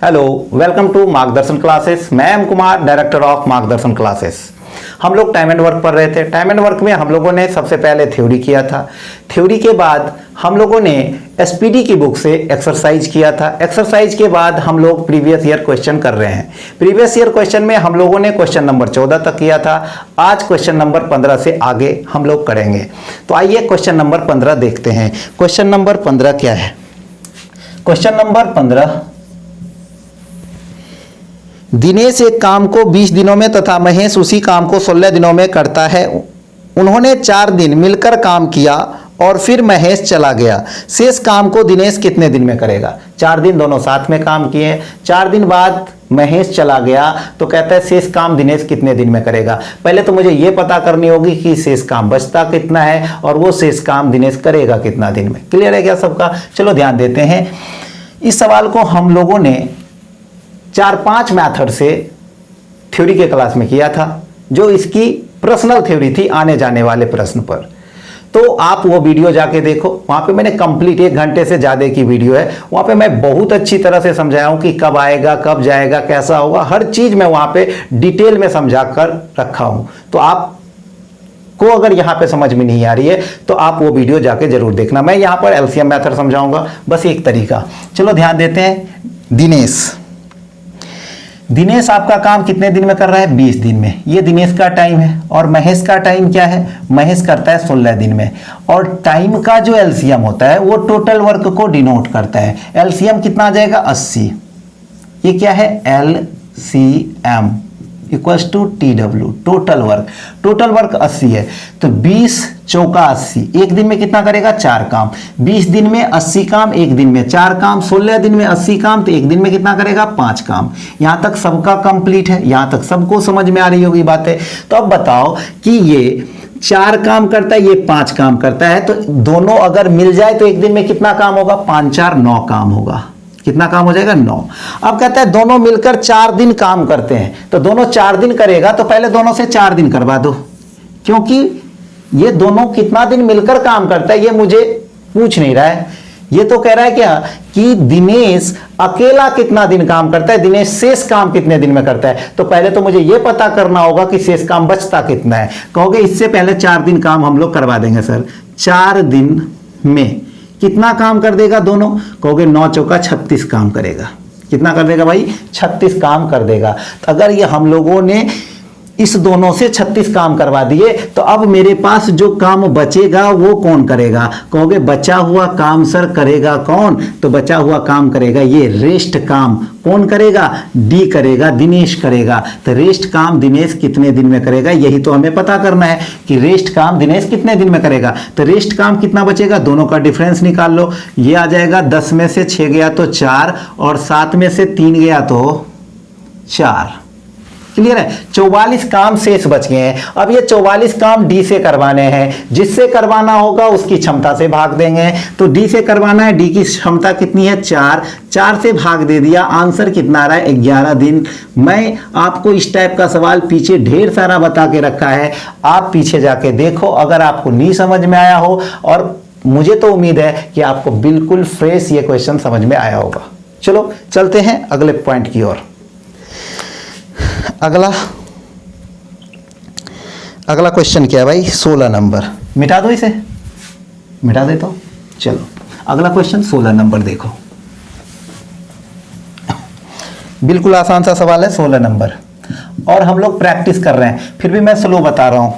Hello, welcome to मार्गदर्शन classes. मैं M Kumar, director of मार्गदर्शन क्लासेस। हम लोग टाइम एंड वर्क पढ़ रहे थे। टाइम एंड वर्क में हम लोगों ने सबसे पहले थ्योरी किया था। थ्योरी के बाद हम लोगों ने एसपीडी की बुक से एक्सरसाइज किया था। एक्सरसाइज के बाद हम लोग प्रीवियस ईयर क्वेश्चन कर रहे हैं। प्रीवियस ईयर क्वेश्चन में हम लोगों ने क्वेश्चन नंबर 14 तक किया था। आज क्वेश्चन नंबर 15 से आगे हम लोग करेंगे। तो आइए क्वेश्चन नंबर 15 देखते हैं। क्वेश्चन नंबर 15 क्या है? क्वेश्चन नंबर 15, दिनेश एक काम को 20 दिनों में तथा महेश उसी काम को 16 दिनों में करता है। उन्होंने 4 दिन मिलकर काम किया और फिर महेश चला गया। शेष काम को दिनेश कितने दिन में करेगा? 4 दिन दोनों साथ में काम किए, 4 दिन बाद महेश चला गया, तो कहता है शेष काम दिनेश कितने दिन में करेगा। पहले तो मुझे यह पता करनी होगी कि शेष काम बचता कितना है और वो शेष काम दिनेश करेगा कितना दिन में। क्लियर है क्या सबका? चलो ध्यान देते हैं। इस सवाल को हम लोगों ने 4-5 मेथड से थ्योरी के क्लास में किया था, जो इसकी पर्सनल थ्योरी थी आने जाने वाले प्रश्न पर। तो आप वो वीडियो जाके देखो, वहां पे मैंने कंप्लीट 1 घंटे से ज्यादा की वीडियो है। वहां पे मैं बहुत अच्छी तरह से समझाया हूं कि कब आएगा, कब जाएगा, कैसा होगा, हर चीज मैं वहां पे डिटेल में समझा कर रखा हूं। तो आप को अगर यहां पे समझ में नहीं आ रही है तो आप वो वीडियो जाके जरूर देखना। मैं यहां पर एलसीएम मेथड समझाऊंगा, बस एक तरीका। चलो ध्यान देते हैं। दिनेश आपका काम कितने दिन में कर रहा है? 20 दिन में। ये दिनेश का टाइम है। और महेश का टाइम क्या है? महेश करता है 16 दिन में। और टाइम का जो एलसीएम होता है वो टोटल वर्क को डिनोट करता है। एलसीएम कितना आ जाएगा? 80। ये क्या है? LCM equals to TW, total work. Total work 80 है, तो 20 चौका 80। एक दिन में कितना करेगा? 4 काम। 20 दिन में 80 काम, एक दिन में 4 काम। 16 दिन में 80 काम, तो एक दिन में कितना करेगा? 5 काम। यहां तक सबका कंप्लीट है, यहां तक सबको समझ में आ रही होगी बातें। तो अब बताओ कि ये 4 काम करता है, ये 5 काम करता है, तो दोनों अगर मिल जाए तो एक दिन में कितना काम होगा? 5-4 9 काम होगा। कितना काम हो जाएगा? 9। अब कहता है दोनों मिलकर 4 दिन काम करते हैं, तो दोनों 4 दिन करेगा, तो पहले दोनों से 4 दिन करवा दो, क्योंकि ये दोनों कितना दिन मिलकर काम करता है ये मुझे पूछ नहीं रहा है। ये तो कह रहा है क्या कि दिनेश अकेला कितना दिन काम करता है, दिनेश शेष काम कितने दिन में करता है। तो पहले तो मुझे यह पता करना होगा कि शेष काम बचता कितना है। कहोगे इससे पहले 4 दिन काम हम लोग करवा देंगे सर। 4 दिन में कितना काम कर देगा दोनों? कहोगे 9 चौका 36 काम करेगा। कितना कर देगा भाई? 36 काम कर देगा। तो अगर ये हम लोगों ने इस दोनों से 36 काम करवा दिए, तो अब मेरे पास जो काम बचेगा वो कौन करेगा? कहोगे बचा हुआ काम सर करेगा कौन? तो बचा हुआ काम करेगा ये रेस्ट काम। कौन करेगा? डी करेगा, दिनेश करेगा। तो रेस्ट काम दिनेश कितने दिन में करेगा, यही तो हमें पता करना है कि रेस्ट काम दिनेश कितने दिन में करेगा। तो रेस्ट काम कितना बचेगा? दोनों का डिफरेंस निकाल लो। ये आ जाएगा 10 में से 6 गया तो 4, और 7 में से 3 गया तो 4। क्लियर है? 44 काम शेष बच गए हैं। अब ये 44 काम डी से करवाने हैं। जिससे करवाना होगा उसकी क्षमता से भाग देंगे। तो डी से करवाना है, डी की क्षमता कितनी है? 4। 4 से भाग दे दिया। आंसर कितना आ रहा है? 11 दिन। मैं आपको इस टाइप का सवाल पीछे ढेर सारा बता के रखा है, आप पीछे जाके देखो अगर आपको नहीं समझ में आया हो। और मुझे तो उम्मीद है कि आपको बिल्कुल फ्रेश ये क्वेश्चन समझ में आया होगा। चलो चलते हैं अगले पॉइंट की ओर। अगला क्वेश्चन क्या है भाई? 16 नंबर। मिटा दो इसे, मिटा दे तो। चलो अगला क्वेश्चन 16 नंबर देखो। बिल्कुल आसान सा सवाल है 16 नंबर, और हम लोग प्रैक्टिस कर रहे हैं, फिर भी मैं स्लो बता रहा हूं,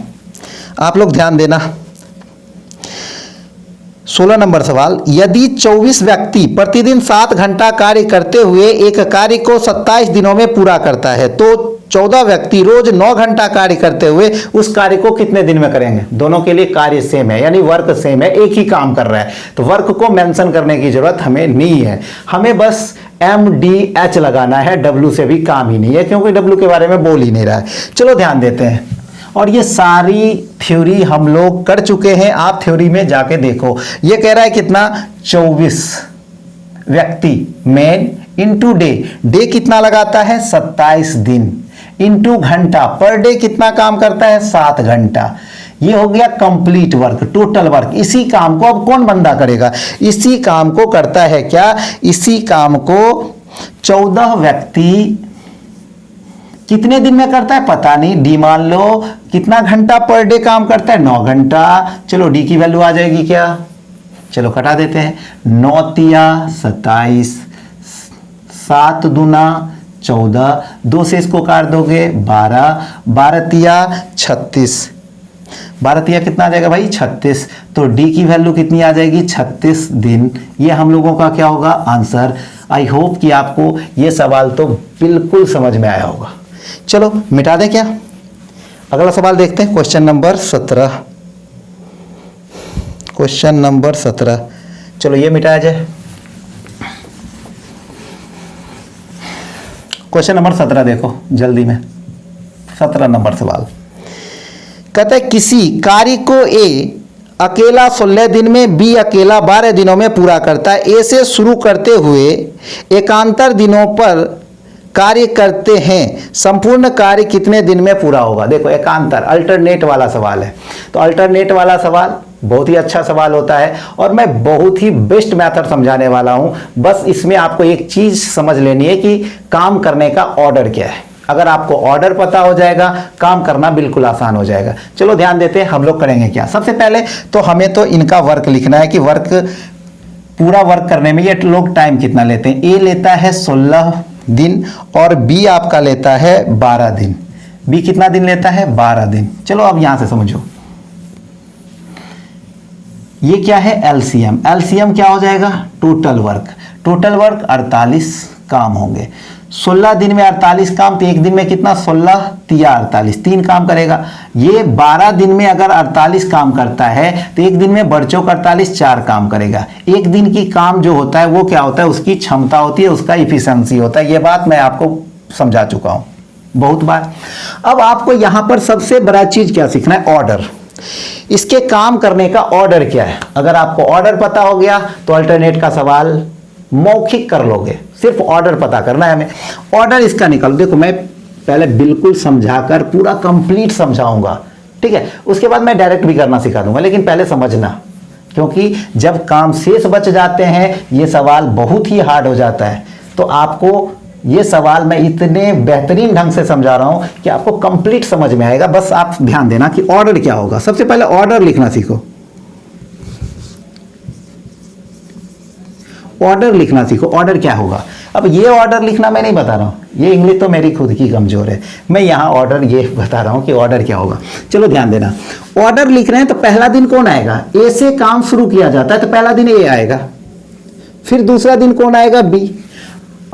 आप लोग ध्यान देना। 16 नंबर सवाल, यदि 24 व्यक्ति प्रतिदिन 7 घंटा कार्य करते हुए एक कार्य को 27 दिनों में पूरा करता है, तो 14 व्यक्ति रोज 9 घंटा कार्य करते हुए उस कार्य को कितने दिन में करेंगे? दोनों के लिए कार्य सेम है, यानी वर्क सेम है, एक ही काम कर रहा है, तो वर्क को मेंशन करने की जरूरत हमें नहीं है। हमें बस MDH लगाना है, W से भी काम ही नहीं है, क्योंकि W के बारे में बोल ही नहीं रहा है। चलो ध्यान देते हैं। और ये सारी थ्योरी हम लोग कर चुके हैं, आप थ्योरी में जाके देखो। ये कह रहा है कितना? 24 व्यक्ति मेन इंटू डे। डे कितना लगाता है? 27 दिन। इंटू घंटा, पर डे कितना काम करता है? 7 घंटा। ये हो गया कंप्लीट वर्क, टोटल वर्क। इसी काम को अब कौन बंदा करेगा? इसी काम को करता है क्या? इसी काम को 14 व्यक्ति कितने दिन में करता है पता नहीं, डी मान लो कितना घंटा पर डे काम करता है, 9 घंटा। चलो डी की वैल्यू आ जाएगी क्या, चलो कटा देते हैं, 9 तिया 27, 7 दूना 14, 2 से इसको काट दोगे 12, 12 तिया 36, 12 तिया कितना आ जाएगा भाई 36। तो डी की वैल्यू कितनी आ जाएगी 36 दिन। ये हम लोगों का क्या होगा आंसर। आई होप कि आपको ये सवाल तो बिल्कुल समझ में आया होगा। चलो मिटा दें क्या, अगला सवाल देखते हैं, क्वेश्चन नंबर 17। क्वेश्चन नंबर 17, चलो ये मिटाया जाए। क्वेश्चन नंबर 17 देखो जल्दी में, 17 नंबर सवाल कहता है किसी कार्य को ए अकेला 16 दिन में, बी अकेला 12 दिनों में पूरा करता है। ए से शुरू करते हुए एकांतर दिनों पर कार्य करते हैं, संपूर्ण कार्य कितने दिन में पूरा होगा। देखो एकांतर अल्टरनेट वाला सवाल है, तो अल्टरनेट वाला सवाल बहुत ही अच्छा सवाल होता है और मैं बहुत ही बेस्ट मेथड समझाने वाला हूं। बस इसमें आपको एक चीज समझ लेनी है कि काम करने का ऑर्डर क्या है। अगर आपको ऑर्डर पता हो जाएगा काम करना बिल्कुल आसान हो जाएगा। चलो ध्यान देते हैं हम लोग करेंगे क्या। सबसे पहले तो हमें तो इनका वर्क लिखना है कि वर्क पूरा वर्क करने में ये लोग टाइम कितना लेते हैं। ए लेता है 16 दिन और बी आपका लेता है 12 दिन। बी कितना दिन लेता है 12 दिन। चलो अब यहां से समझो, ये क्या है एलसीएम। एलसीएम क्या हो जाएगा टोटल वर्क। टोटल वर्क 48 काम होंगे। 16 दिन में 48 काम, तो एक दिन में कितना 16 तिया 48, 3 काम करेगा। ये 12 दिन में अगर 48 काम करता है तो एक दिन में बढ़ चौक 48 4 काम करेगा। एक दिन की काम जो होता है वो क्या होता है, उसकी क्षमता होती है, उसका इफिशिएंसी होता है। ये बात मैं आपको समझा चुका हूं बहुत बार। अब आपको यहां पर सबसे बड़ा चीज क्या सीखना है, ऑर्डर। इसके काम करने का ऑर्डर क्या है। अगर आपको ऑर्डर पता हो गया तो अल्टरनेट का सवाल मौखिक कर लोगे, सिर्फ ऑर्डर पता करना है हमें। ऑर्डर इसका निकालो। देखो मैं पहले बिल्कुल समझाकर पूरा कंप्लीट समझाऊंगा, ठीक है, उसके बाद मैं डायरेक्ट भी करना सिखा दूंगा, लेकिन पहले समझना, क्योंकि जब काम शेष बच जाते हैं ये सवाल बहुत ही हार्ड हो जाता है। तो आपको ये सवाल मैं इतने बेहतरीन ढंग से समझा रहा हूं कि आपको कंप्लीट समझ में आएगा। बस आप ध्यान देना कि ऑर्डर क्या होगा। सबसे पहले ऑर्डर लिखना सीखो, ऑर्डर लिखना सीखो। ऑर्डर क्या होगा, अब ये ऑर्डर लिखना मैं नहीं बता रहा हूं, ये इंग्लिश तो मेरी खुद की कमजोर है। मैं यहां ऑर्डर ये बता रहा हूं कि ऑर्डर क्या होगा। चलो ध्यान देना, ऑर्डर लिख रहे हैं तो पहला दिन कौन आएगा, ए से काम शुरू किया जाता है तो पहला दिन ए आएगा, फिर दूसरा दिन कौन आएगा बी,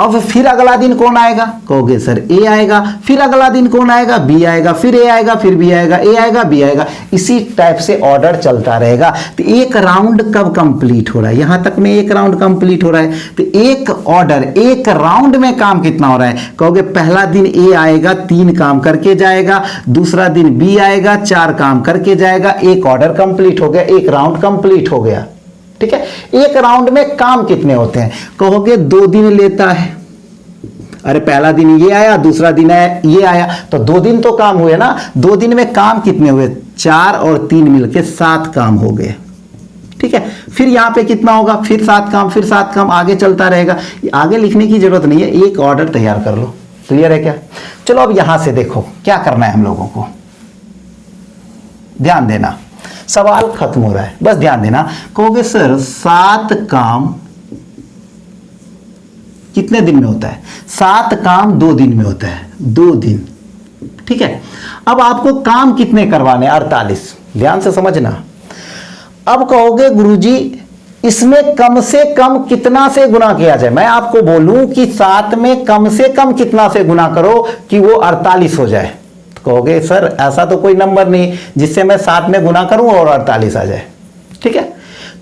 अब फिर अगला दिन कौन आएगा, कहोगे सर ए आएगा, फिर अगला दिन कौन आएगा बी आएगा, फिर ए आएगा, फिर बी आएगा, ए आएगा बी आएगा। इसी टाइप से ऑर्डर चलता रहेगा। तो एक राउंड कब कंप्लीट हो रहा है, यहां तक में एक राउंड कंप्लीट हो रहा है। तो एक ऑर्डर एक राउंड में काम कितना हो रहा है, कहोगे पहला दिन ए आएगा 3 काम करके जाएगा, दूसरा दिन बी आएगा 4 काम करके जाएगा, एक ऑर्डर कंप्लीट हो गया, एक राउंड कंप्लीट हो गया। ठीक है, एक राउंड में काम कितने होते हैं, कहोगे 2 दिन लेता है। अरे पहला दिन ये आया, दूसरा दिन ये आया, तो 2 दिन तो काम हुए ना। 2 दिन में काम कितने हुए, 4 और 3 मिलके 7 काम हो गए। ठीक है, फिर यहां पे कितना होगा, फिर 7 काम, फिर 7 काम, आगे चलता रहेगा। आगे लिखने की जरूरत नहीं है, एक ऑर्डर तैयार कर लो। क्लियर है क्या। चलो अब यहां से देखो क्या करना है हम लोगों को, ध्यान देना, सवाल खत्म हो रहा है, बस ध्यान देना। कहोगे सर 7 काम कितने दिन में होता है, 7 काम 2 दिन में होता है, 2 दिन। ठीक है, अब आपको काम कितने करवाने, 48। ध्यान से समझना। अब कहोगे गुरुजी इसमें कम से कम कितना से गुना किया जाए। मैं आपको बोलूं कि 7 में कम से कम कितना से गुना करो कि वो 48 हो जाए। कहोगे सर ऐसा तो कोई नंबर नहीं जिससे मैं 7 में गुना करूं और 48 आ जाए। ठीक है,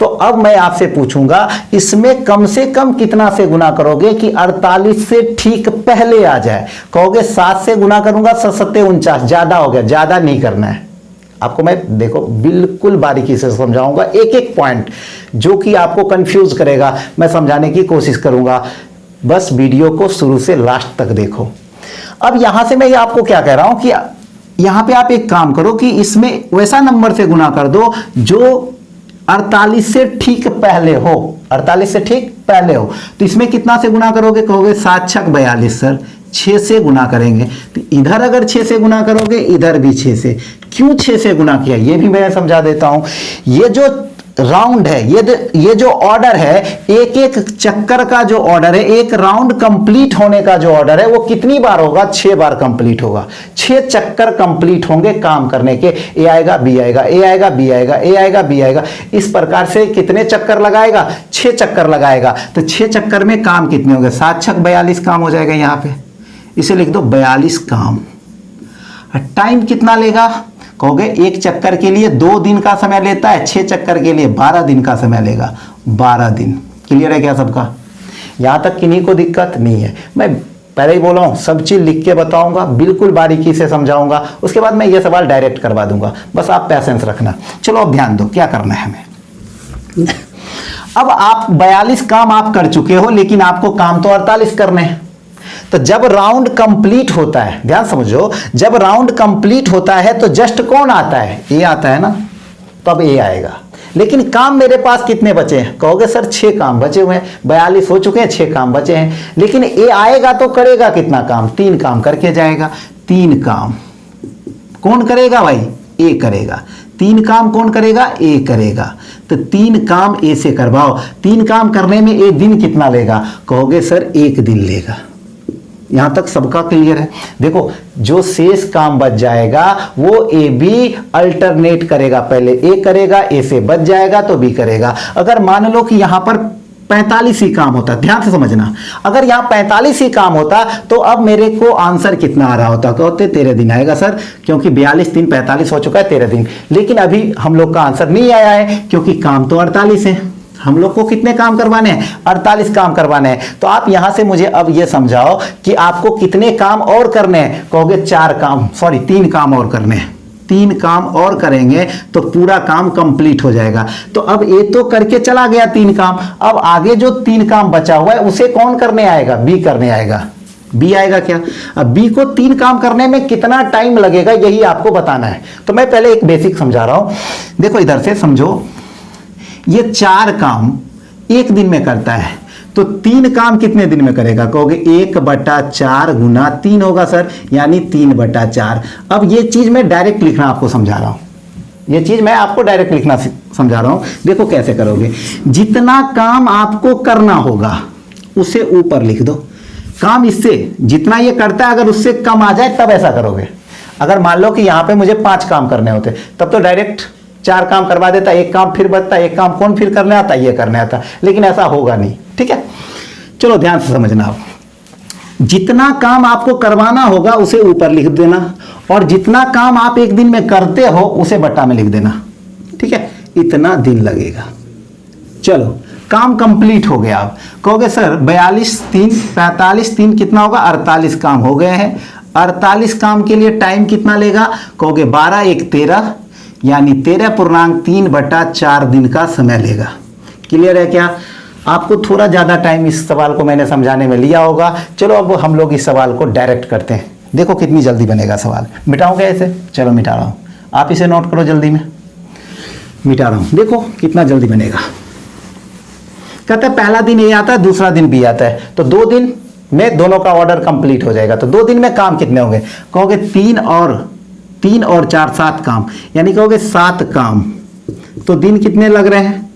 तो अब मैं आपसे पूछूंगा इसमें कम से कम कितना से गुना करोगे कि 48 से ठीक पहले आ जाए। कहोगे 7 से गुना करूंगा, 7 49, ज्यादा हो गया, ज्यादा नहीं करना है। आपको मैं देखो बिल्कुल बारीकी से समझाऊंगा, एक एक पॉइंट जो कि आपको कंफ्यूज करेगा मैं समझाने की कोशिश करूंगा। बस वीडियो को शुरू से लास्ट तक देखो। अब यहां से मैं आपको क्या कह रहा हूं कि यहां पे आप एक काम करो कि इसमें वैसा नंबर से गुना कर दो जो 48 से ठीक पहले हो, 48 से ठीक पहले हो, तो इसमें कितना से गुना करोगे? कहोगे 7 छक 42 सर, 6 से गुना करेंगे। तो इधर अगर 6 से गुना करोगे, इधर भी 6 से। क्यों 6 से गुना किया ये भी मैं समझा देता हूं। ये जो राउंड है, ये जो ऑर्डर है, एक एक चक्कर का जो ऑर्डर है, एक राउंड कंप्लीट होने का जो ऑर्डर है, वो कितनी बार होगा? 6 बार कंप्लीट होगा। 6 चक्कर कंप्लीट होंगे काम करने के। ए आएगा, बी आएगा, ए आएगा, बी आएगा, ए आएगा, बी आएगा। इस प्रकार से कितने चक्कर लगाएगा? 6 चक्कर लगाएगा। तो 6 चक्कर में काम कितने होंगे? 7 छक 42 काम हो जाएगा। यहां पे इसे लिख दो 42 काम। टाइम कितना लेगा? कहोगे एक चक्कर के लिए 2 दिन का समय लेता है, 6 चक्कर के लिए 12 दिन का समय लेगा। 12 दिन। क्लियर है क्या सबका? यहां तक किन्हीं को दिक्कत नहीं है। मैं पहले ही बोला हूं, सब चीज लिख के बताऊंगा, बिल्कुल बारीकी से समझाऊंगा, उसके बाद मैं ये सवाल डायरेक्ट करवा दूंगा। बस आप पैसेंस रखना। चलो अब ध्यान दो क्या करना है हमें। अब आप 42 काम आप कर चुके हो, लेकिन आपको काम तो 48 करने हैं। तो जब राउंड कंप्लीट होता है, ध्यान समझो, जब राउंड कंप्लीट होता है तो जस्ट कौन आता है? ए आता है ना। तो अब ए आएगा। लेकिन काम मेरे पास कितने बचे हैं? कहोगे सर 6 काम बचे हुए हैं, 42 हो चुके हैं, 6 काम बचे हैं। लेकिन ए आएगा तो करेगा कितना काम? 3 काम करके जाएगा। 3 काम कौन करेगा भाई? ए करेगा। 3 काम कौन करेगा? ए करेगा। तो 3 काम ए से करवाओ। 3 काम करने में ए दिन कितना लेगा? कहोगे सर 1 दिन लेगा। यहां तक सबका क्लियर है? देखो, जो शेष काम बच जाएगा वो ए बी अल्टरनेट करेगा। पहले ए करेगा, ए से बच जाएगा तो बी करेगा। अगर मान लो कि यहां पर 45 ही काम होता, ध्यान से समझना, अगर यहां 45 ही काम होता तो अब मेरे को आंसर कितना आ रहा होता? कहते 13 दिन आएगा सर, क्योंकि 42 दिन 45 हो चुका है, 13 दिन। लेकिन अभी हम लोग का आंसर नहीं आया है, क्योंकि काम तो 48 है। हम लोग को कितने काम करवाने हैं? 48 काम करवाने हैं। तो आप यहां से मुझे अब ये समझाओ कि आपको कितने काम और करने हैं? कहोगे 3 काम और करने हैं। 3 काम और करेंगे तो पूरा काम कंप्लीट हो जाएगा। तो अब ए तो करके चला गया 3 काम। अब आगे जो 3 काम बचा हुआ है उसे कौन करने आएगा? बी करने आएगा। बी आएगा क्या? अब बी को 3 काम करने में कितना टाइम लगेगा, यही आपको बताना है। तो मैं पहले एक बेसिक समझा रहा हूं। देखो इधर से समझो, ये 4 काम 1 दिन में करता है, तो 3 काम कितने दिन में करेगा? कहोगे 1/4 गुना 3 होगा सर, यानी 3/4। अब ये चीज मैं डायरेक्ट लिखना आपको समझा रहा हूं। ये चीज मैं आपको डायरेक्ट लिखना समझा रहा हूं। देखो कैसे करोगे। जितना काम आपको करना होगा उसे ऊपर लिख दो। काम इससे जितना ये करता है अगर उससे कम आ जाए तब ऐसा करोगे। अगर मान लो कि यहां पे मुझे 5 काम करने होते, तब तो डायरेक्ट 4 काम करवा देता, 1 काम फिर बचता, 1 काम कौन फिर करने आता? ये करने आता। लेकिन ऐसा होगा नहीं। ठीक है, चलो ध्यान से समझना। आप जितना काम आपको करवाना होगा उसे ऊपर लिख देना, और जितना काम आप 1 दिन में करते हो उसे बट्टा में लिख देना। ठीक है, इतना दिन लगेगा। चलो काम कंप्लीट हो गया। आप कहोगे सर 42 3 45 3 कितना होगा? 48 काम हो गए हैं। 48 काम के लिए टाइम कितना लेगा? कहोगे 12 1 13, यानी 13.3/4 दिन का समय लेगा। क्लियर है क्या? आपको थोड़ा ज्यादा टाइम इस सवाल को मैंने समझाने में लिया होगा। चलो अब हम लोग इस सवाल को डायरेक्ट करते हैं। देखो कितनी जल्दी बनेगा सवाल। मिटाऊं क्या इसे? चलो मिटा रहा हूं, आप इसे नोट करो जल्दी में। मिटा रहा हूं, देखो कितना जल्दी बनेगा। कहता है पहला दिन ए आता है, दूसरा दिन बी आता है, तो 2 दिन में दोनों का ऑर्डर कंप्लीट हो जाएगा। तो 2 दिन में काम कितने होंगे? कहोगे 3 और 4 7 काम, यानी कहोगे 7 काम। तो दिन कितने लग रहे हैं?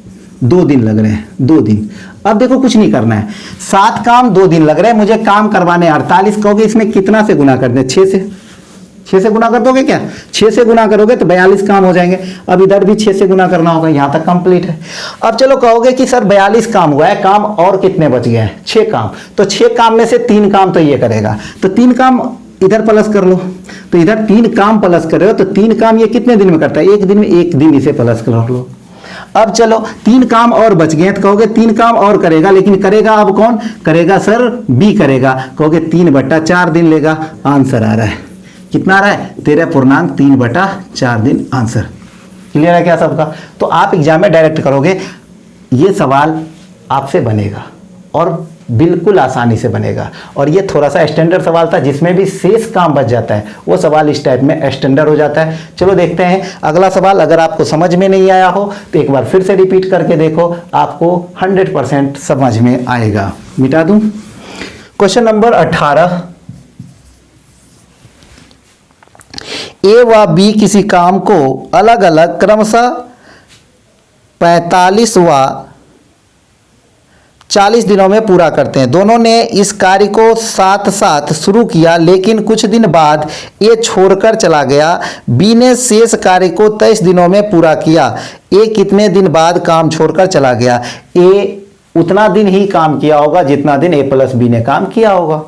2 दिन लग रहे हैं। 2 दिन। अब देखो कुछ नहीं करना है, 7 काम 2 दिन लग रहे हैं, मुझे काम करवाने 48। कहोगे इसमें कितना से गुना कर दे? 6 से गुना कर दोगे क्या? 6 से गुना करोगे तो 42 काम हो जाएंगे। अब इधर भी 6 से गुना करना होगा, यहां तक कंप्लीट है। अब चलो कहोगे कि सर 42 काम हुआ है, काम और कितने बच गए हैं? 6 काम। तो 6 काम में से 3 काम तो ये करेगा, तो 3 काम इधर प्लस कर लो। तो इधर 3 काम प्लस कर रहे हो, तो 3 काम ये कितने दिन में करता है? 1 दिन में। 1 दिन इसे प्लस कर लो। अब चलो 3 काम और बच गए, तो कहोगे 3 काम और करेगा, लेकिन करेगा अब कौन करेगा? सर बी करेगा। कहोगे 3/4 दिन लेगा। आंसर आ रहा है, कितना आ रहा है? 13.3/4 दिन आंसर। क्लियर है क्या सबका? तो आप एग्जाम में डायरेक्ट करोगे, ये सवाल आपसे बनेगा और बिल्कुल आसानी से बनेगा। और ये थोड़ा सा स्टैंडर्ड सवाल था जिसमें भी शेष काम बच जाता है, वो सवाल इस टाइप में स्टैंडर्ड हो जाता है। चलो देखते हैं अगला सवाल। अगर आपको समझ में नहीं आया हो तो एक बार फिर से रिपीट करके देखो, आपको 100% समझ में आएगा। मिटा दूं। क्वेश्चन नंबर 18, ए व बी किसी काम को अलग अलग क्रमशः 45 व 40 दिनों में पूरा करते हैं। दोनों ने इस कार्य को साथ साथ शुरू किया, लेकिन कुछ दिन बाद ए छोड़कर चला गया। बी ने शेष कार्य को 23 दिनों में पूरा किया। ए कितने दिन बाद काम छोड़कर चला गया? ए उतना दिन ही काम किया होगा जितना दिन ए प्लस बी ने काम किया होगा।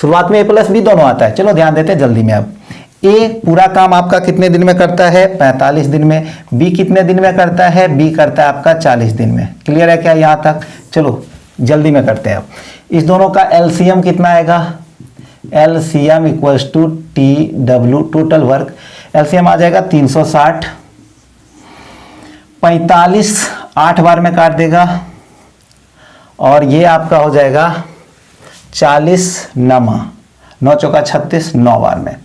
शुरुआत में ए प्लस बी दोनों आता है। चलो ध्यान देते हैं जल्दी में। अब ए पूरा काम आपका कितने दिन में करता है? 45 दिन में। बी कितने दिन में करता है? बी करता है आपका 40 दिन में। क्लियर है क्या यहां तक? चलो जल्दी में करते हैं। अब इस दोनों का एलसीएम कितना आएगा? LCM equals to T W, total work. LCM आ जाएगा 360। 45 8 बार में काट देगा और ये आपका हो जाएगा 40 नमा 9 चौका 36, 9 बार में।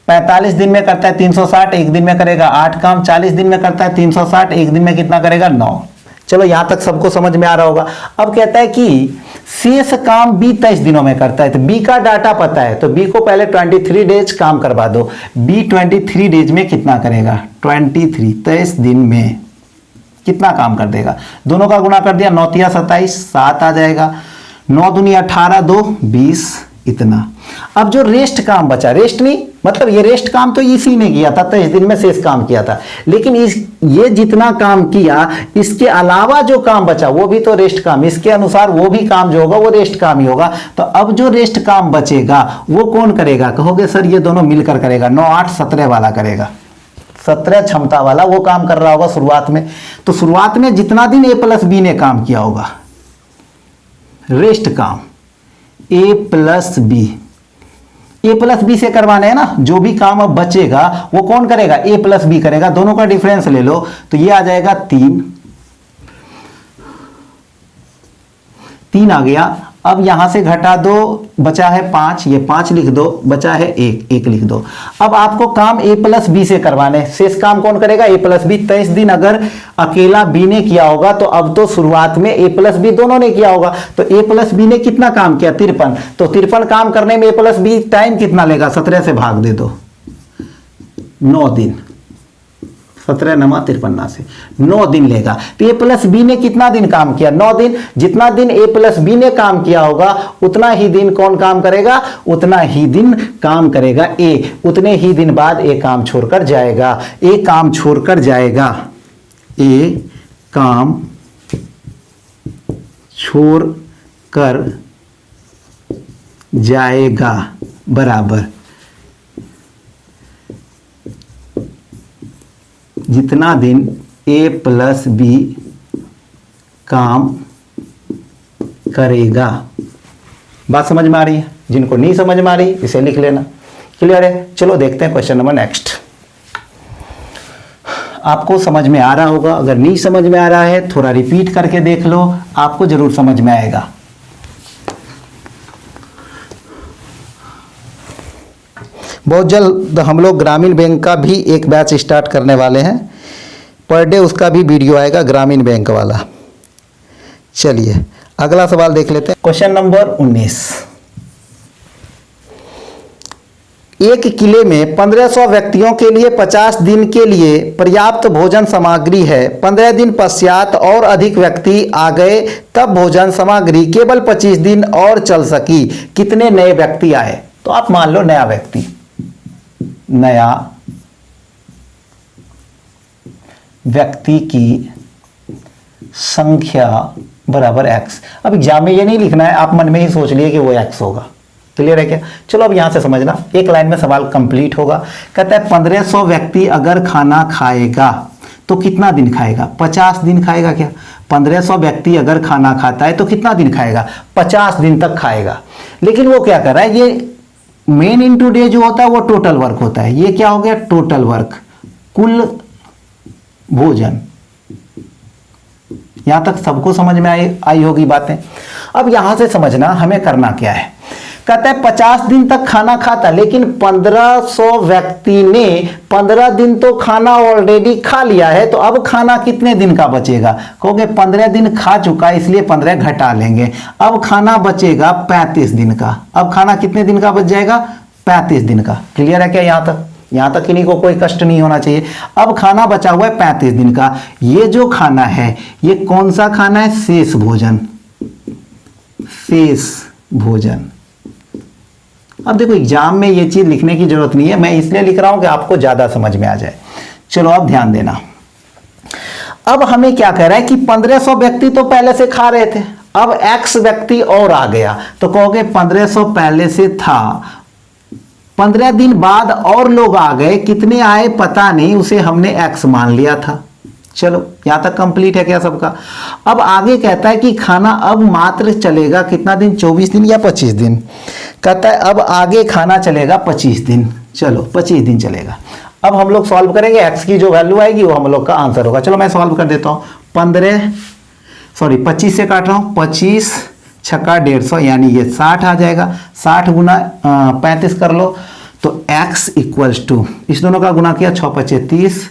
45 दिन में करता है 360, एक दिन में करेगा 8 काम। 40 दिन में करता है 360, एक दिन में कितना करेगा? 9। चलो यहां तक सबको समझ में आ रहा होगा। अब कहता है कि शेष काम बी 23 दिनों में करता है, तो बी का डाटा पता है, तो बी को पहले 23 डेज काम करवा दो। बी 23 डेज में कितना करेगा? 23 दिन में कितना काम कर देगा? दोनों का गुणा कर दिया, 9 तिया 27, 7 आ जाएगा। 9 दूनी 18, 2 20, इतना। अब जो रेस्ट काम बचा, रेस्ट नहीं मतलब ये रेस्ट काम तो इसी ने किया था, 23 दिन में शेष काम किया था, लेकिन ये जितना काम किया इसके अलावा जो काम बचा वो भी तो रेस्ट काम, इसके अनुसार वो भी काम जो होगा वो रेस्ट काम ही होगा। तो अब जो रेस्ट काम बचेगा वो कौन करेगा? कहोगे सर ये दोनों मिलकर करेगा। 9 8 17 वाला करेगा। 17 क्षमता वाला वो काम कर रहा होगा शुरुआत में। तो शुरुआत में जितना दिन ए प्लस बी ने काम किया होगा रेस्ट काम, ए प्लस बी से करवाने हैं ना, जो भी काम अब बचेगा वो कौन करेगा? ए प्लस बी करेगा। दोनों का डिफरेंस ले लो तो ये आ जाएगा 3 आ गया। अब यहां से घटा दो, बचा है 5, ये 5 लिख दो, बचा है 1 लिख दो। अब आपको काम ए प्लस बी से करवाने, शेष काम कौन करेगा? ए प्लस बी। 23 दिन अगर अकेला बी ने किया होगा तो अब तो शुरुआत में ए प्लस बी दोनों ने किया होगा, तो ए प्लस बी ने कितना काम किया? 53। तो 53 काम करने में ए प्लस बी टाइम कितना लेगा? 17 से भाग दे दो, 9 दिन। 17 नमा 53 से 9 दिन लेगा। तो ए प्लस बी ने कितना दिन काम किया? 9 दिन। जितना दिन ए प्लस बी ने काम किया होगा उतना ही दिन कौन काम करेगा? उतना ही दिन काम करेगा ए। उतने ही दिन बाद ए काम छोड़कर जाएगा। ए काम छोड़कर जाएगा। ए काम छोड़ कर जाएगा बराबर जितना दिन ए प्लस बी काम करेगा। बात समझ में आ रही है? जिनको नहीं समझ में आ रही इसे लिख लेना। क्लियर है? चलो देखते हैं क्वेश्चन नंबर नेक्स्ट। आपको समझ में आ रहा होगा, अगर नहीं समझ में आ रहा है थोड़ा रिपीट करके देख लो, आपको जरूर समझ में आएगा। बहुत जल्द हम लोग ग्रामीण बैंक का भी एक बैच स्टार्ट करने वाले हैं, पर डे उसका भी वीडियो आएगा ग्रामीण बैंक वाला। चलिए अगला सवाल देख लेते हैं। Question number 19। एक किले में 1500 व्यक्तियों के लिए 50 दिन के लिए पर्याप्त भोजन सामग्री है। 15 दिन पश्चात और अधिक व्यक्ति आ गए, तब भोजन सामग्री केवल 25 दिन और चल सकी। कितने नए व्यक्ति आए? तो आप मान लो नया व्यक्ति, नया व्यक्ति की संख्या बराबर x। अब एग्जाम में ये नहीं लिखना है, आप मन में ही सोच लिए कि वो x होगा। क्लियर है क्या? चलो अब यहां से समझना, एक लाइन में सवाल कंप्लीट होगा। कहता है 1500 व्यक्ति अगर खाना खाएगा तो कितना दिन खाएगा? 50 दिन खाएगा। क्या 1500 व्यक्ति अगर खाना खाता है तो कितना दिन खाएगा? 50 दिन तक खाएगा। लेकिन वो क्या कर रहा है, ये मेन इंटू डे जो होता है वो टोटल वर्क होता है। ये क्या हो गया? टोटल वर्क, कुल भोजन। यहां तक सबको समझ में आई होगी बातें। अब यहां से समझना हमें करना क्या है। कहता है 50 दिन तक खाना खाता, लेकिन 1500 व्यक्ति ने 15 दिन तो खाना ऑलरेडी खा लिया है, तो अब खाना कितने दिन का बचेगा? कहोगे 15 दिन खा चुका है इसलिए 15 घटा लेंगे, अब खाना बचेगा 35 दिन का। अब खाना कितने दिन का बच जाएगा? 35 दिन का। क्लियर है क्या यहां तक? यहां तक किन्हीं को कोई कष्ट नहीं होना चाहिए। अब खाना बचा हुआ है 35 दिन का। ये जो खाना है ये कौन सा खाना है? शेष भोजन। शेष भोजन। अब देखो एग्जाम में ये चीज लिखने की जरूरत नहीं है, मैं इसलिए लिख रहा हूं कि आपको ज्यादा समझ में आ जाए। चलो अब ध्यान देना। अब हमें क्या कह रहा है कि 1500 व्यक्ति तो पहले से खा रहे थे, अब एक्स व्यक्ति और आ गया, तो कहोगे 1500 पहले से था, 15 दिन बाद और लोग आ गए, कितने आए पता नहीं, उसे हमने एक्स मान लिया था। चलो यहां तक कंप्लीट है क्या सबका? अब आगे कहता है कि खाना अब मात्र चलेगा कितना दिन? 24 दिन या 25 दिन। कहता है अब आगे खाना चलेगा 25 दिन। चलो 25 दिन चलेगा। अब हम लोग सॉल्व करेंगे, एक्स की जो वैल्यू आएगी वो हम लोग का आंसर होगा। चलो मैं सॉल्व कर देता हूं। 25 से काट रहा हूं, 25 छक्का 150 यानी ये 60 आ जाएगा। 60 गुना 35 कर लो तो x इक्वल्स टू, इस दोनों का गुना किया 6 5 30,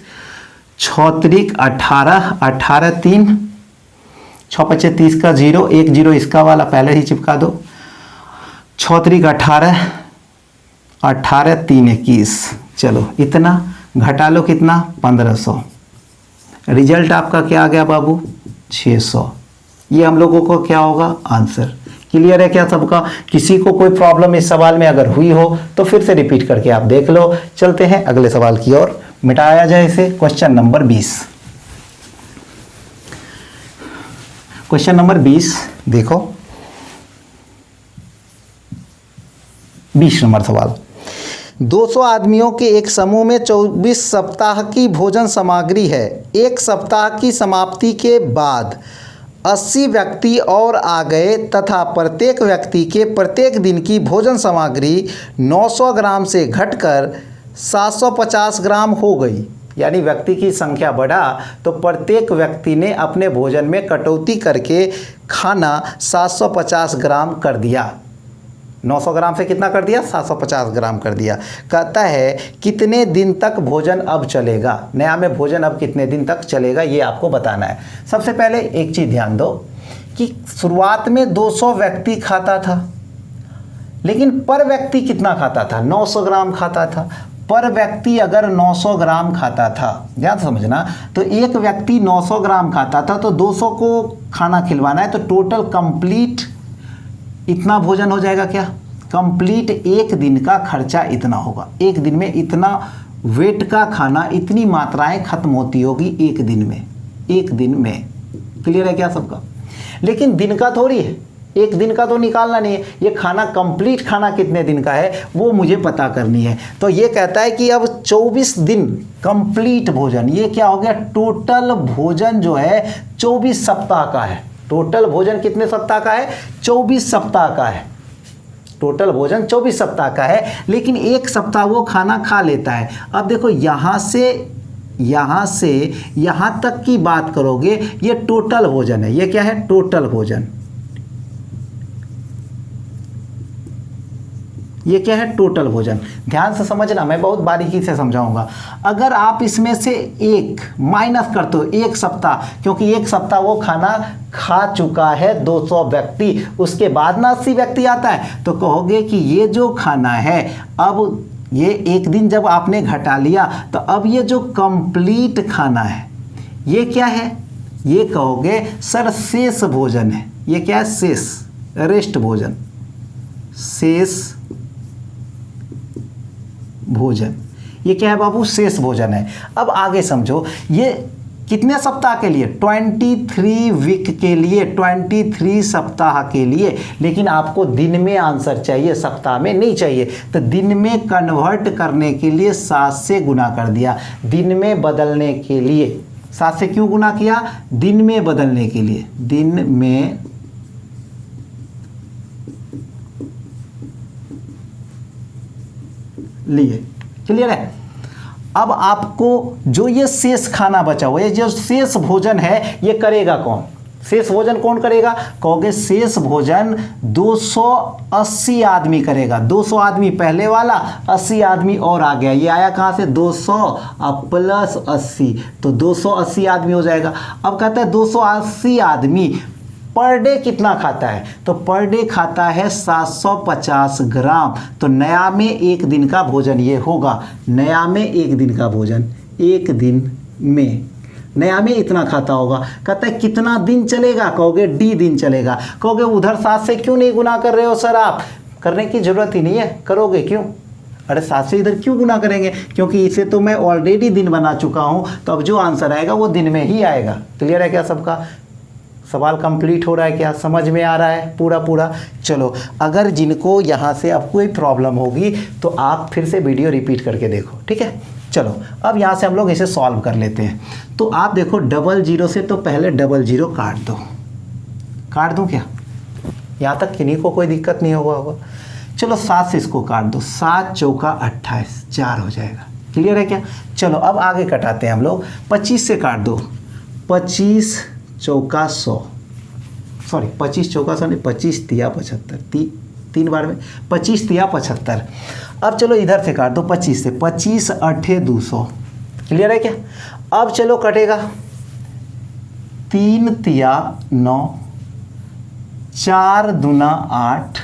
6 त्रिक 18, 18 3, 6 5 30 का 0, 1 0 इसका वाला पहले ही चिपका दो, 6 त्रिक 18, 18 3 21। चलो इतना घटा लो कितना? 1500। रिजल्ट आपका क्या आ गया बाबू? 600। ये हम लोगों को क्या होगा? आंसर। क्लियर है क्या सबका? किसी को कोई प्रॉब्लम इस सवाल में अगर हुई हो तो फिर से रिपीट करके आप देख लो। चलते हैं अगले सवाल की ओर, मिटाया जाए इसे। Question number 20। क्वेश्चन नंबर 20 देखो, 20 नंबर सवाल। 200 आदमियों के एक समूह में 24 सप्ताह की भोजन सामग्री है। एक सप्ताह की समाप्ति के बाद 80 व्यक्ति और आ गए तथा प्रत्येक व्यक्ति के प्रत्येक दिन की भोजन सामग्री 900 ग्राम से घटकर 750 ग्राम हो गई। यानी व्यक्ति की संख्या बढ़ा तो प्रत्येक व्यक्ति ने अपने भोजन में कटौती करके खाना 750 ग्राम कर दिया। 900 ग्राम से कितना कर दिया? 750 ग्राम कर दिया। कहता है कितने दिन तक भोजन अब चलेगा? नया में भोजन अब कितने दिन तक चलेगा ये आपको बताना है। सबसे पहले एक चीज़ ध्यान दो कि शुरुआत में 200 व्यक्ति खाता था, लेकिन पर व्यक्ति कितना खाता था? 900 ग्राम खाता था। पर व्यक्ति अगर 900 ग्राम खाता था, ध्यान समझना, तो एक व्यक्ति 900 ग्राम खाता था तो 200 को खाना खिलवाना है, तो टोटल कंप्लीट इतना भोजन हो जाएगा। क्या कंप्लीट एक दिन का खर्चा इतना होगा। एक दिन में इतना वेट का खाना, इतनी मात्राएं खत्म होती होगी एक दिन में। एक दिन में। क्लियर है क्या सबका? लेकिन दिन का थोड़ी है, एक दिन का तो निकालना नहीं है। ये खाना कंप्लीट खाना कितने दिन का है वो मुझे पता करनी है। तो ये कहता है कि अब 24 दिन कंप्लीट भोजन, ये क्या हो गया? टोटल भोजन जो है 24 सप्ताह का है। टोटल भोजन कितने सप्ताह का है? 24 सप्ताह का है। टोटल भोजन 24 सप्ताह का है, लेकिन एक सप्ताह वो खाना खा लेता है। अब देखो यहां से यहां तक की बात करोगे, ये टोटल भोजन है। ये क्या है? टोटल भोजन। ये क्या है? टोटल भोजन। ध्यान से समझना, मैं बहुत बारीकी से समझाऊंगा। अगर आप इसमें से एक माइनस करते हो, एक सप्ताह, क्योंकि एक सप्ताह वो खाना खा चुका है 200 व्यक्ति, उसके बाद ना 80 व्यक्ति आता है, तो कहोगे कि ये जो खाना है, अब ये एक दिन जब आपने घटा लिया तो अब ये जो कंप्लीट खाना है ये क्या है? ये कहोगे सर शेष भोजन है। ये क्या है? शेष, रेस्ट भोजन, शेष भोजन। ये क्या है बाबू? शेष भोजन है। अब आगे समझो, ये कितने सप्ताह के लिए? 23 वीक के लिए, 23 सप्ताह के लिए। लेकिन आपको दिन में आंसर चाहिए, सप्ताह में नहीं चाहिए। तो दिन में कन्वर्ट करने के लिए 7 से गुना कर दिया। दिन में बदलने के लिए 7 से क्यों गुना किया? दिन में बदलने के लिए। दिन में लिए। क्लियर है? अब आपको जो ये शेष खाना बचा हुआ, ये जो शेष भोजन है, ये करेगा कौन? शेष भोजन कौन करेगा? कहोगे शेष भोजन 280 आदमी करेगा। 200 आदमी पहले वाला, 80 आदमी और आ गया। ये आया कहाँ से? 200 प्लस 80, तो 280 आदमी हो जाएगा। अब कहता है 280 आदमी पर डे कितना खाता है? तो पर डे खाता है 750 ग्राम। तो नया में एक दिन का भोजन ये होगा। नया में एक दिन का भोजन, एक दिन में नया में इतना खाता होगा। कहता है कितना दिन चलेगा? कहोगे डी दिन चलेगा। कहोगे उधर 7 से क्यों नहीं गुना कर रहे हो सर आप? करने की ज़रूरत ही नहीं है, करोगे क्यों? अरे 7 से इधर क्यों गुना करेंगे? क्योंकि इसे तो मैं ऑलरेडी दिन बना चुका हूँ, तो अब जो आंसर आएगा वो दिन में ही आएगा। क्लियर है क्या सबका? सवाल कंप्लीट हो रहा है क्या? समझ में आ रहा है पूरा? चलो, अगर जिनको यहाँ से अब कोई प्रॉब्लम होगी तो आप फिर से वीडियो रिपीट करके देखो, ठीक है? चलो, अब यहाँ से हम लोग इसे सॉल्व कर लेते हैं। तो आप देखो 00 से तो पहले 00 काट दो। काट दूँ क्या? यहाँ तक किन्हीं को कोई दिक्कत नहीं होगा। चलो 7 से इसको काट दो। 7 चौका 28, 4 हो जाएगा। क्लियर है क्या? चलो अब आगे कटाते हैं हम लोग। 25 से काट दो। 25 चौका 100, सॉरी 25 चौका 100 नहीं, 25 तिया 75, तीन बार में 25 तिया 75। अब चलो इधर से काट दो 25 से। 25 8 200। क्लियर है क्या? अब चलो कटेगा 3 तिया 9, 4 दूना 8।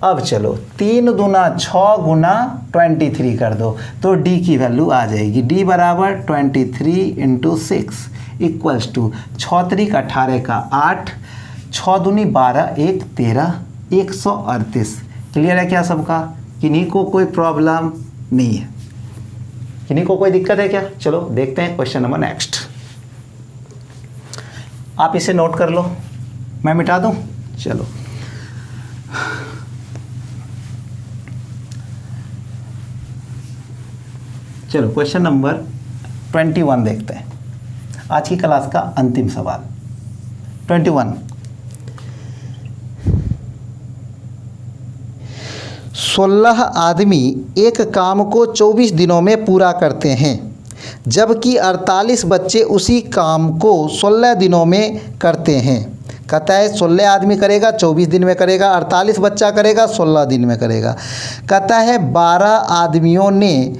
अब चलो 3 दूना 6 गुना 23 कर दो, तो डी की वैल्यू आ जाएगी। डी बराबर 23 × 6 इक्वल्स टू 6 त्रिक 18 का 8, 6 दूनी 12, 1 13, 138। क्लियर है क्या सबका? किन्हीं को कोई प्रॉब्लम नहीं है? किन्हीं को कोई दिक्कत है क्या? चलो देखते हैं क्वेश्चन नंबर नेक्स्ट। आप इसे नोट कर लो, मैं मिटा दूं? चलो क्वेश्चन नंबर 21 देखते हैं, आज की क्लास का अंतिम सवाल। 21, 16 आदमी एक काम को 24 दिनों में पूरा करते हैं, जबकि 48 बच्चे उसी काम को 16 दिनों में करते हैं। कहता है 16 आदमी करेगा 24 दिन में करेगा, 48 बच्चा करेगा 16 दिन में करेगा। कहता है 12 आदमियों ने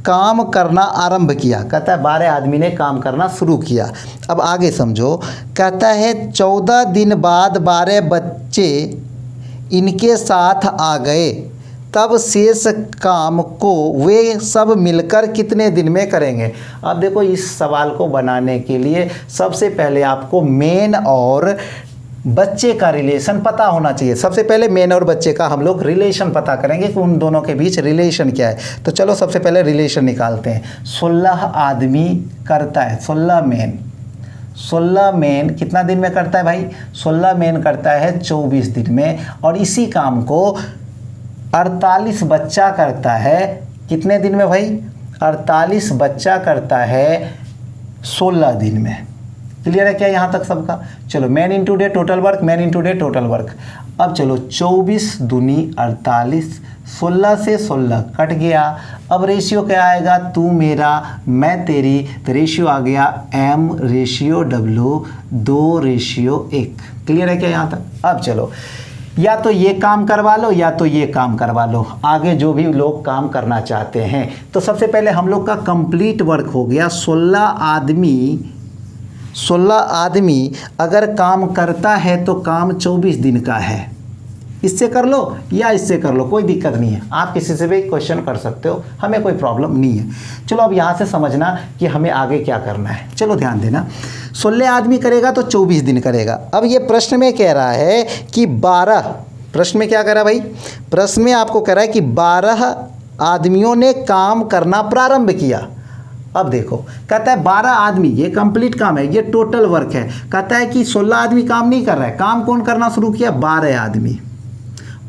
काम करना आरंभ किया। कहता है 12 आदमी ने काम करना शुरू किया। अब आगे समझो। कहता है 14 दिन बाद 12 बच्चे इनके साथ आ गए, तब शेष काम को वे सब मिलकर कितने दिन में करेंगे? अब देखो, इस सवाल को बनाने के लिए सबसे पहले आपको मेन और बच्चे का रिलेशन पता होना चाहिए। सबसे पहले मेन और बच्चे का हम लोग रिलेशन पता करेंगे कि उन दोनों के बीच रिलेशन क्या है। तो चलो सबसे पहले रिलेशन निकालते हैं। 16 आदमी करता है, 16 मेन कितना दिन में करता है भाई? 16 मेन करता है 24 दिन में, और इसी काम को 48 बच्चा करता है कितने दिन में भाई? 48 बच्चा करता है 16 दिन में। क्लियर है क्या यहाँ तक सबका? चलो man into day total work, man into day total work. अब चलो 24 दूनी 48, 16 से 16 कट गया। अब रेशियो क्या आएगा? तू मेरा मैं तेरी, तो रेशियो आ गया M/W 2/1। क्लियर है क्या यहाँ तक? अब चलो या तो ये काम करवा लो या तो ये काम करवा लो, आगे जो भी लोग काम करना चाहते हैं। तो सबसे पहले हम लोग का कंप्लीट वर्क हो गया। 16 आदमी अगर काम करता है तो काम 24 दिन का है। इससे कर लो या इससे कर लो, कोई दिक्कत नहीं है। आप किसी से भी क्वेश्चन कर सकते हो, हमें कोई प्रॉब्लम नहीं है। चलो अब यहाँ से समझना कि हमें आगे क्या करना है। चलो ध्यान देना, 16 आदमी करेगा तो 24 दिन करेगा। अब ये प्रश्न में कह रहा है कि 12, प्रश्न में क्या कह रहा है भाई? प्रश्न में आपको कह रहा है कि 12 आदमियों ने काम करना प्रारंभ किया। अब देखो, कहता है 12 आदमी, ये कंप्लीट काम है, ये टोटल वर्क है। कहता है कि 16 आदमी काम नहीं कर रहा है, काम कौन करना शुरू किया? 12 आदमी।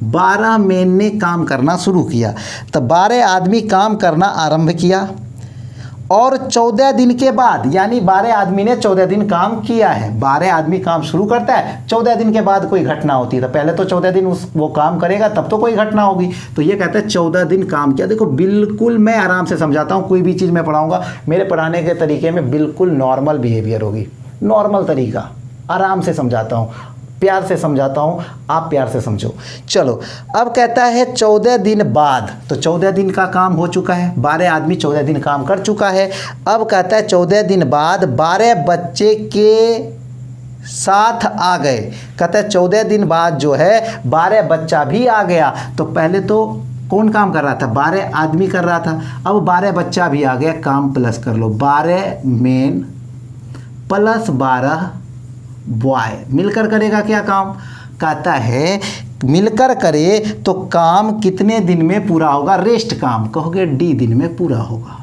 12 मेन ने काम करना शुरू किया, तो 12 आदमी काम करना आरंभ किया, और 14 दिन के बाद, यानी 12 आदमी ने 14 दिन काम किया है, 12 आदमी काम शुरू करता है, 14 दिन के बाद कोई घटना होती है, तो पहले तो 14 दिन वो काम करेगा तब तो कोई घटना होगी। तो ये कहते हैं 14 दिन काम किया। देखो बिल्कुल मैं आराम से समझाता हूँ, कोई भी चीज़ मैं पढ़ाऊँगा मेरे पढ़ाने के तरीके में बिल्कुल नॉर्मल बिहेवियर होगी, नॉर्मल तरीका, आराम से समझाता हूँ, प्यार से समझाता हूँ, आप प्यार से समझो। चलो अब कहता है 14 दिन बाद, तो 14 दिन का काम हो चुका है, 12 आदमी 14 दिन काम कर चुका है। अब कहता है 14 दिन बाद 12 बच्चे के साथ आ गए। कहता है 14 दिन बाद जो है 12 बच्चा भी आ गया। तो पहले तो कौन काम कर रहा था, 12 आदमी कर रहा था, अब 12 बच्चा भी आ गया, काम प्लस कर लो, 12 मेन प्लस 12 बॉय मिलकर करेगा क्या काम। कहता है मिलकर करे तो काम कितने दिन में पूरा होगा, रेस्ट काम कहोगे D दिन में पूरा होगा।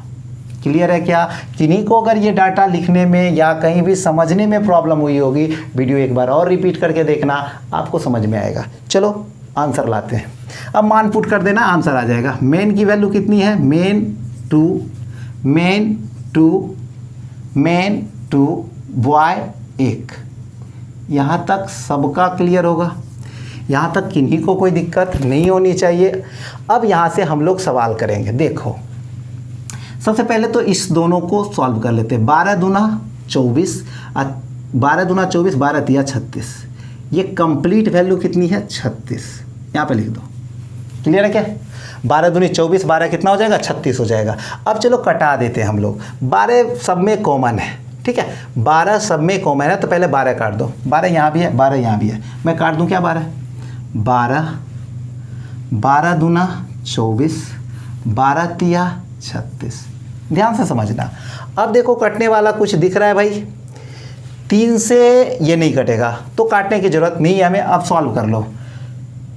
क्लियर है क्या। किन्हीं को अगर ये डाटा लिखने में या कहीं भी समझने में प्रॉब्लम हुई होगी, वीडियो एक बार और रिपीट करके देखना, आपको समझ में आएगा। चलो आंसर लाते हैं। अब मान पुट कर देना, आंसर आ जाएगा। मेन की वैल्यू कितनी है, मेन 2 मेन 2 बॉय 1। यहाँ तक सबका क्लियर होगा, यहाँ तक किन्हीं को कोई दिक्कत नहीं होनी चाहिए। अब यहाँ से हम लोग सवाल करेंगे। देखो सबसे पहले तो इस दोनों को सॉल्व कर लेते हैं। 12 दूना 24, 12 दूना 24, 12 तिया 36। ये कंप्लीट वैल्यू कितनी है, 36। यहाँ पे लिख दो। क्लियर है क्या। 12 दूनी 24, 12 कितना हो जाएगा, 36 हो जाएगा। अब चलो कटा देते हैं हम लोग। 12 सब में कॉमन है, ठीक है, 12 सब में कॉमन है, तो पहले 12 काट दो। 12 यहाँ भी है, 12 यहाँ भी है, मैं काट दूँ क्या, 12 दूना 24, 12 तिया 36। ध्यान से समझना। अब देखो कटने वाला कुछ दिख रहा है भाई, 3 से ये नहीं कटेगा, तो काटने की जरूरत नहीं है हमें। अब सॉल्व कर लो।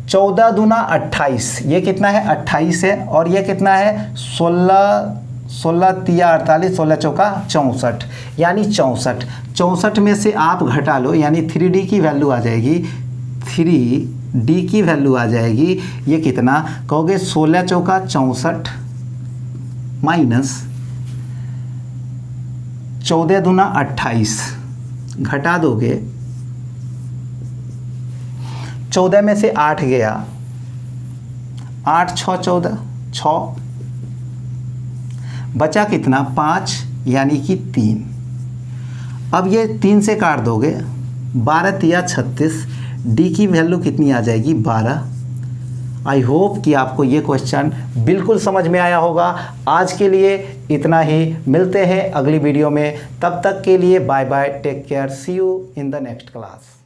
14 दूना 28, ये कितना है, 28 है, और ये कितना है, 16 तिया 48, 16 चौका 64, यानी 64। 64 में से आप घटा लो, यानी 3D की वैल्यू आ जाएगी, 3D की वैल्यू आ जाएगी। ये कितना कहोगे, 16 चौका 64 माइनस 14 दूना 28, घटा दोगे 14 में से 8 गया, 8 6 14, 6 बचा कितना, 5, यानी कि 3। अब ये 3 से काट दोगे, 12 तिया 36, डी की वैल्यू कितनी आ जाएगी, 12। आई होप कि आपको ये क्वेश्चन बिल्कुल समझ में आया होगा। आज के लिए इतना ही, मिलते हैं अगली वीडियो में, तब तक के लिए bye bye, take care, see you in the next class.